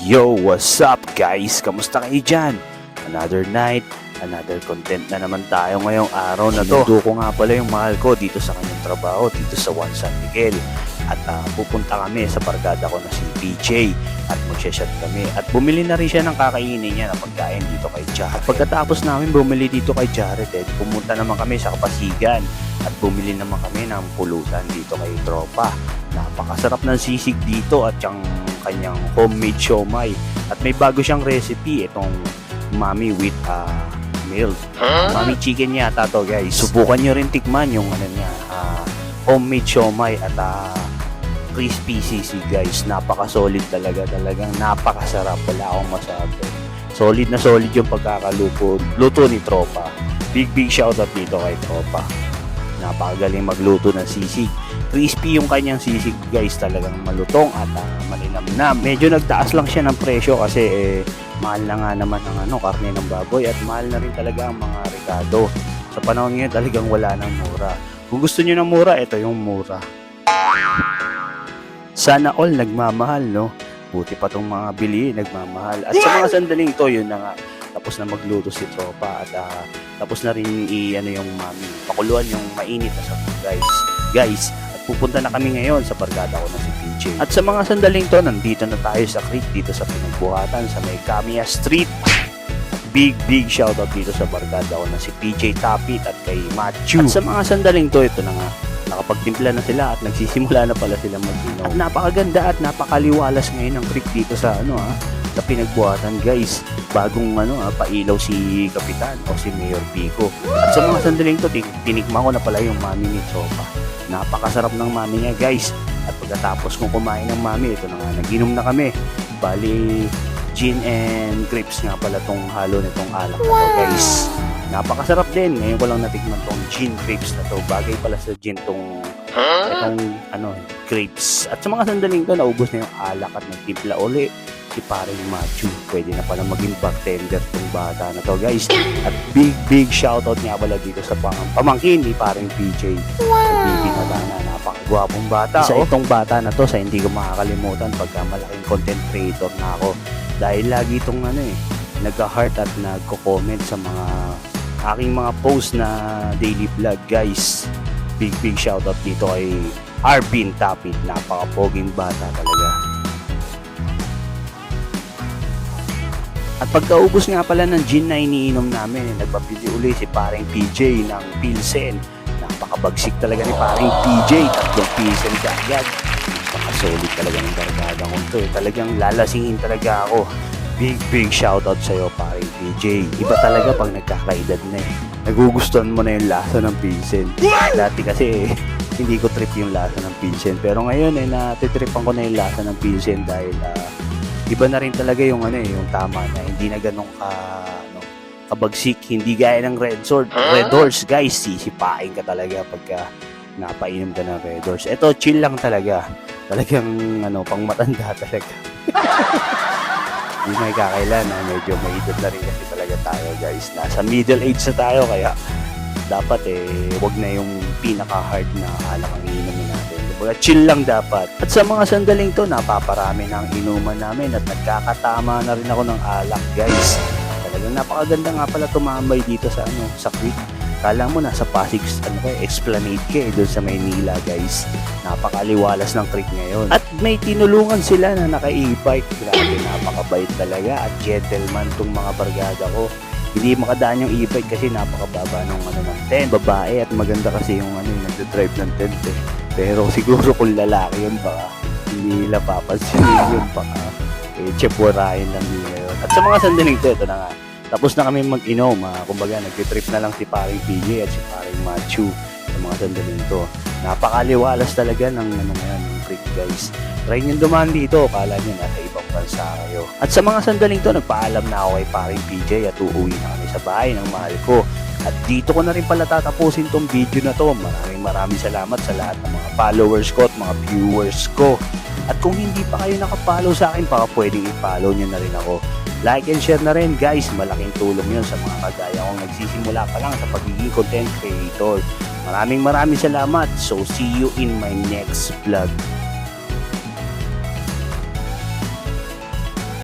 Yo, what's up guys? Kamusta kayo dyan? Another night, another content na naman tayo ngayong araw na to. Sinundo ko nga pala yung mahal ko dito sa kanyang trabaho, dito sa Juan San Miguel. At pupunta kami sa barkada ko na si PJ at magsha-shot kami. At bumili na rin siya ng kakainin niya na pagkain dito kay Jared. At pagkatapos namin bumili dito kay Jared, pumunta naman kami sa Kapasigan at bumili naman kami ng pulutan dito kay Tropa. Napakasarap ng sisig dito at yung kanyang homemade siomai. At may bago siyang recipe, itong mami with milk. Mami chicken yata to guys. Subukan nyo rin tikman yung homemade siomai at crispy sisig guys. Napaka-solid talagang napakasarap. Wala akong masabi. Solid na solid yung pagkakaluto ni Tropa. Big shoutout dito kay Tropa. Napakagaling magluto ng sisig. Crispy yung kanyang sisig guys, talagang malutong at malinamnam. Medyo nagtaas lang siya ng presyo kasi mahal na nga naman ang karne ng baboy at mahal na rin talaga ang mga rekado. Sa panahon ngayon talagang wala ng mura. Kung gusto niyo ng mura, ito yung mura. Sana all nagmamahal, no? Buti pa tong mga bili, nagmamahal. At sa mga sandaling to, yun na nga. Tapos na magluto si Tropa at tapos na rin yung mami. Pakuluan yung mainit na sabaw guys. At pupunta na kami ngayon sa barkada ko na si PJ. At sa mga sandaling to, nandito na tayo sa creek dito sa Pinagbuhatan sa may Kamiya Street. Big shoutout dito sa barkada ko na si PJ Tapit at kay Matthew. At sa mga sandaling to, ito na nga. Nakapagtimpla na sila at nagsisimula na pala sila mag-inom. At napakaganda at napakaliwalas ngayon ng creek dito sa sa Pinagbuhatan guys. Bagong pailaw si Kapitan o si Mayor Pico. At sa mga sandaling to, tinikman ko na pala yung mami ni Tropa. Napakasarap ng mami niya guys. At pagkatapos kong kumain ng mami, ito na nga, nag-inom na kami. Bali, gin and grapes nga pala tong halo nitong alak na to guys. Napakasarap din. Ngayon ko lang natikman tong gin grapes na to. Bagay pala sa gin tong grapes. At sa mga sandaling to, naubos na yung alak at nagtimpla uli si paring Matthew. Pwede na pala maging bartender tong bata na to guys. At big shoutout nga pala dito sa pamangkin ni paring PJ. Bibi na napakagwapong bata. Isa itong bata na to sa hindi ko makakalimutan pagka malaking content creator na ako. Dahil lagi itong nagka-heart at nagko-comment sa mga aking mga post na daily vlog guys. Big shoutout dito kay Arvin Tapit. Napakapoging bata talaga. At pagkaubos nga pala ng gin na iniinom namin, nagpapili uli si paring PJ ng Pilsen. Napakabagsik talaga ni paring PJ. 3 Pilsen kaagad. Napakasolid talaga ng barkada ko to. Talagang lalasingin talaga ako. Big shoutout sa'yo paring PJ. Iba talaga pag nagkakaedad na nagugustuhan mo na yung lasa ng Pilsen. Dati kasi hindi ko trip yung lasa ng Pilsen. Pero ngayon natitripan ko na yung lasa ng Pilsen dahil iba na rin talaga yung yung tama na hindi na ganun kabagsik, hindi gaya ng Red Horse guys. Sisipain ka talaga pagka napainom ka ng Red Horse. Ito chill lang talaga. Talagang pang matanda talaga. Hindi may kakailan medyo may edad na rin kasi talaga tayo guys. Nasa middle age na tayo kaya dapat wag na yung pinaka-hard na alak ang inumin natin. Chill lang dapat. At sa mga sandaling to, napaparami na ang inuman namin at nagkakatama na rin ako ng alak guys. Talagang napakaganda nga pala tumambay dito sa sa creek. Kala mo nasa Pasig Esplanade doon sa Maynila guys. Napakaliwalas ng creek ngayon. At may tinulungan sila na naka-e-bike. Grabe, napakabait talaga at gentleman tong mga barkada ko. Hindi makadaan yung e-bike kasi napakababa ng tent. Babae at maganda kasi yung yung nagdadrive ng tent Pero siguro kung lalaki yun baka hindi nila papansin yun baka tsepurahin lang nila yun. At sa mga sandaling to, ito na nga. Tapos na kami mag-inom. Kumbaga nag-trip na lang si paring PJ at si paring Matthew sa mga sandaling to. Napakaliwalas talaga ng ng creek guys. Try nyo dumaan dito. Kala nyo nasa ibang bansa kayo. At sa mga sandaling to, nagpaalam na ako kay paring PJ at uuwi na kami sa bahay ng mahal ko. At dito ko na rin pala tatapusin tong video na to. Maraming salamat sa lahat ng mga followers ko at mga viewers ko. At kung hindi pa kayo nakapollow sa akin, baka pwedeng i-follow nyo na rin ako. Like and share na rin guys. Malaking tulong yun sa mga kagaya kong nagsisimula pa lang sa pagiging content creator. Maraming salamat. So see you in my next vlog.